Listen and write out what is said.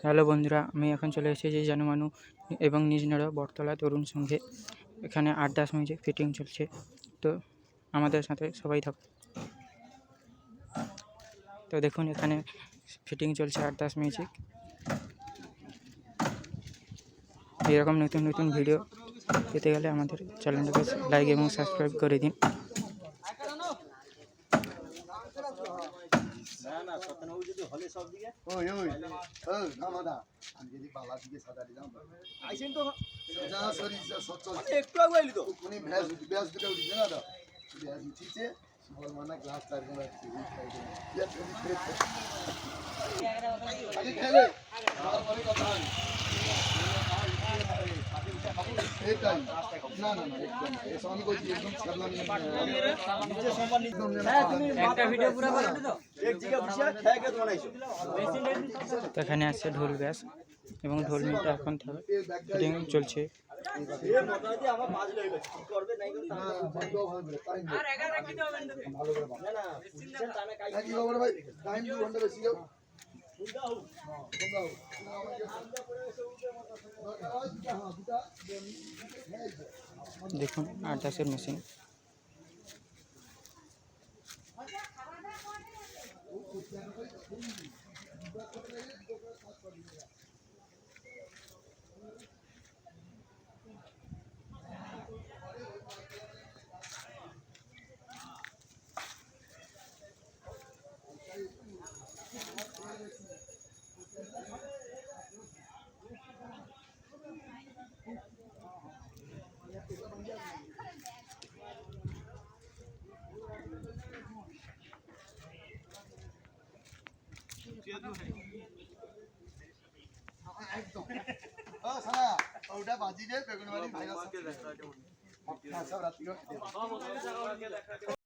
Hello বন্ধুরা, আমি এখন চলে এসেছি জানুমানু এবং নিজনড়া বটতলা তরুণ সংঘে। এখানে 8-10 মিউজিক ফিটিং চলছে, তো আমাদের সাথে সবাই থাকুন। তো দেখুন, এখানে ফিটিং চলছে 8-10 মিউজিক। এরকম নতুন নতুন ভিডিও পেতে গেলে আমাদের চ্যানেলটাকে লাইক এবং সাবস্ক্রাইব করে দিন। না সত্যি যদি হলে সব দিকে ওই না মাদা আমি যদি বালা দিকে সাদা দিলাম আইছেন তো যা সরি সচ্চল একটু আগে আইলি তো কোনি ব্যাস দুটো উঠিছে না দাও ব্যাস উঠিছে বল মানা গ্লাস চার গুণ রাখছি ইয়া তুমি ফেরত আগে খেলে আর পরে কথা হবে এটাই না না না একদম এই সঙ্গে কই একদম ছাড়লাম নিচে সম্মান একদম একটা ভিডিও পুরো বানাতে দাও। এক জায়গা বসে খেয়ে কে বানাইছো তো এখানে আছে ঢোল ব্যাস এবং ঢোল মিলটা এখন ফিটিং চলছে। এ মোটামুটি আমার বাজ লই গেছে কি করবে নাই করতে না বন্ধ হবে টাইম আর 11 রাখতে হবে ভালো করে না না বুঝছেন টানা কাই কি খবর ভাই টাইম 2 ঘন্টা বেশি যাও সুন্দর দেখুন 8-10-এর মেশিন। একদম ও সারা ওটা বাজি দে বেগুনবাড়ি ভাইরাস সব রাত্রি